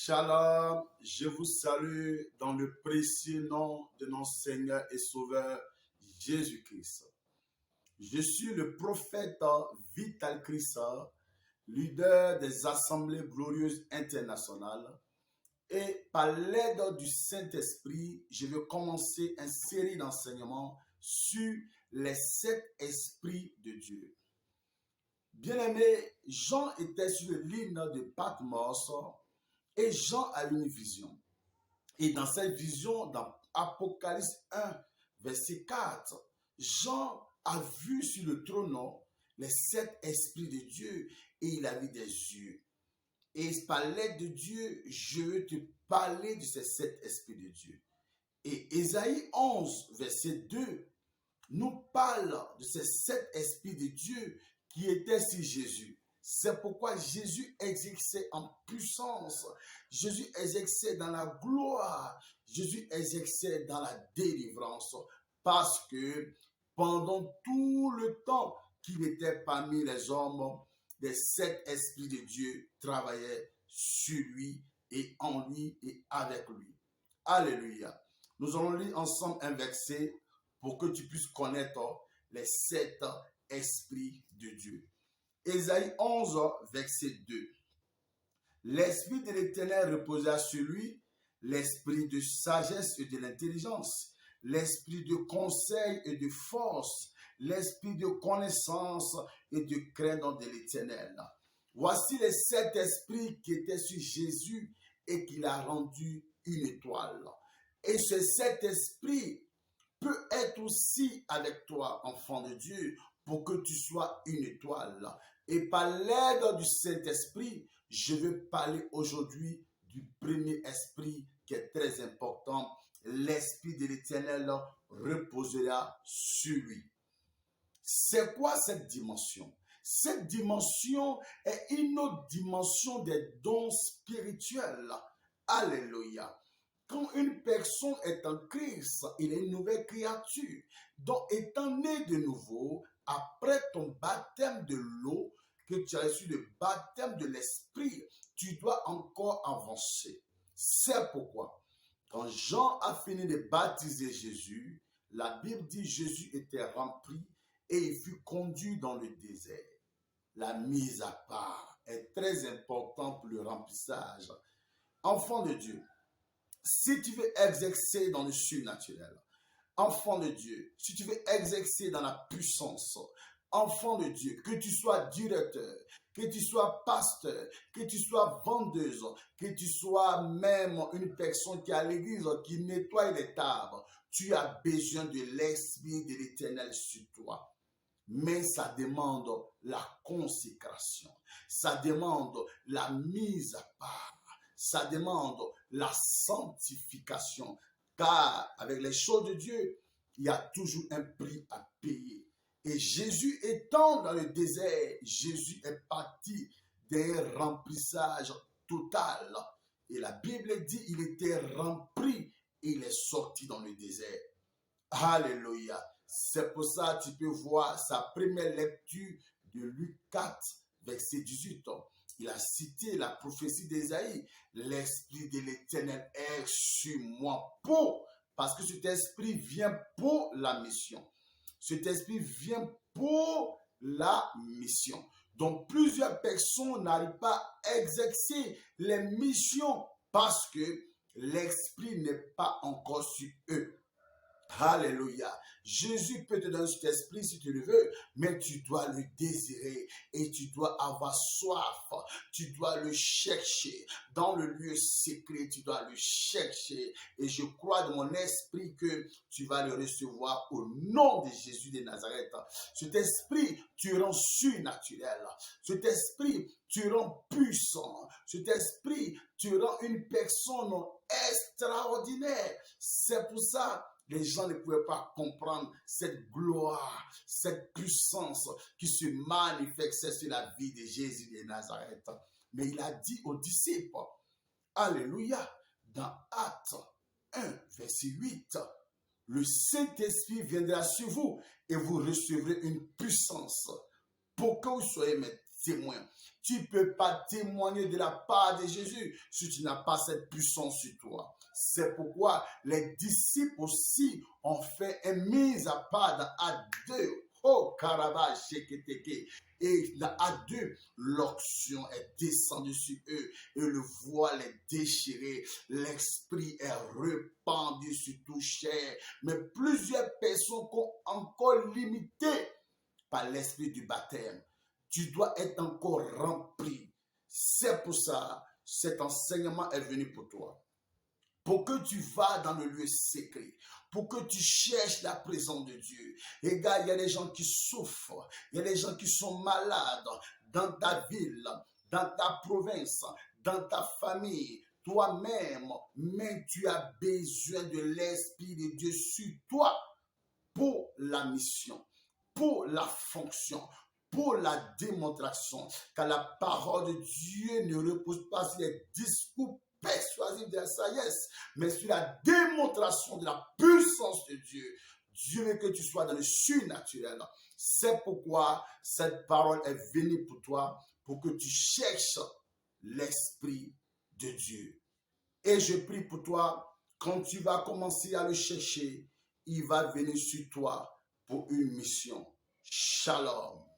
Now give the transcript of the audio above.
Shalom, je vous salue dans le précieux nom de notre Seigneur et Sauveur Jésus-Christ. Je suis le prophète Vital Christ, leader des Assemblées Glorieuses Internationales. Et par l'aide du Saint-Esprit, je vais commencer une série d'enseignements sur les 7 esprits de Dieu. Bien-aimé, Jean était sur l'île de Patmos et Jean a une vision. Et dans cette vision, dans Apocalypse 1, verset 4, Jean a vu sur le trône les 7 esprits de Dieu et il a vu des yeux. Et par l'aide de Dieu, je veux te parler de ces 7 esprits de Dieu. Et Ésaïe 11, verset 2, nous parle de ces 7 esprits de Dieu qui étaient sur Jésus. C'est pourquoi Jésus exerçait en puissance, Jésus exerçait dans la gloire, Jésus exerçait dans la délivrance, parce que pendant tout le temps qu'il était parmi les hommes, les 7 esprits de Dieu travaillaient sur lui et en lui et avec lui. Alléluia. Nous allons lire ensemble un verset pour que tu puisses connaître les 7 esprits de Dieu. Ésaïe 11, verset 2. L'esprit de l'Éternel reposa sur lui, l'esprit de sagesse et de l'intelligence, l'esprit de conseil et de force, l'esprit de connaissance et de crainte de l'Éternel. Voici les 7 esprits qui étaient sur Jésus et qu'il a rendu une étoile. Et ce 7 esprits peut être aussi avec toi, enfant de Dieu, pour que tu sois une étoile. Et par l'aide du Saint-Esprit, je vais parler aujourd'hui du premier esprit qui est très important. L'esprit de l'Éternel reposera sur lui. C'est quoi cette dimension? Cette dimension est une autre dimension des dons spirituels. Alléluia. Quand une personne est en Christ, il est une nouvelle créature. Donc, étant né de nouveau, après ton baptême de l'eau, que tu as reçu le baptême de l'esprit, tu dois encore avancer. C'est pourquoi, quand Jean a fini de baptiser Jésus, la Bible dit que Jésus était rempli et il fut conduit dans le désert. La mise à part est très importante pour le remplissage. Enfant de Dieu, si tu veux exercer dans le surnaturel, enfant de Dieu, si tu veux exercer dans la puissance, enfant de Dieu, que tu sois directeur, que tu sois pasteur, que tu sois vendeuse, que tu sois même une personne qui est à l'église, qui nettoie les tables, tu as besoin de l'esprit de l'Éternel sur toi. Mais ça demande la consécration, ça demande la mise à part. Ça demande la sanctification, car avec les choses de Dieu, il y a toujours un prix à payer. Et Jésus étant dans le désert, Jésus est parti d'un remplissage total. Et la Bible dit qu'il était rempli et il est sorti dans le désert. Alléluia. C'est pour ça que tu peux voir sa première lecture de Luc 4, verset 18. Il a cité la prophétie d'Ésaïe. L'esprit de l'Éternel est sur moi parce que cet esprit vient pour la mission. Cet esprit vient pour la mission. Donc plusieurs personnes n'arrivent pas à exercer les missions parce que l'esprit n'est pas encore sur eux. Alléluia. Jésus peut te donner cet esprit si tu le veux, mais tu dois le désirer et tu dois avoir soif. Tu dois le chercher. Dans le lieu secret, tu dois le chercher. Et je crois de mon esprit que tu vas le recevoir au nom de Jésus de Nazareth. Cet esprit, tu rends surnaturel. Cet esprit, tu rends puissant. Cet esprit, tu rends une personne extraordinaire. C'est pour ça les gens ne pouvaient pas comprendre cette gloire, cette puissance qui se manifestait sur la vie de Jésus de Nazareth. Mais il a dit aux disciples, alléluia, dans Actes 1, verset 8, le Saint-Esprit viendra sur vous et vous recevrez une puissance pour que vous soyez mes témoin. Tu ne peux pas témoigner de la part de Jésus si tu n'as pas cette puissance sur toi. C'est pourquoi les disciples aussi ont fait une mise à part dans Actes 2. Oh, Karaba, Sheketeke. Et dans Actes 2, l'onction est descendue sur eux et le voile est déchiré. L'esprit est répandu sur tout chair. Mais plusieurs personnes sont encore limitées par l'esprit du baptême. Tu dois être encore rempli. C'est pour ça, cet enseignement est venu pour toi. Pour que tu vas dans le lieu secret, pour que tu cherches la présence de Dieu. Et gars, il y a des gens qui souffrent, il y a des gens qui sont malades dans ta ville, dans ta province, dans ta famille, toi-même, mais tu as besoin de l'Esprit de Dieu sur toi pour la mission, pour la fonction, pour la démonstration, car la parole de Dieu ne repose pas sur les discours persuasifs de la sagesse, mais sur la démonstration de la puissance de Dieu. Dieu veut que tu sois dans le surnaturel. C'est pourquoi cette parole est venue pour toi, pour que tu cherches l'Esprit de Dieu. Et je prie pour toi, quand tu vas commencer à le chercher, il va venir sur toi pour une mission. Shalom.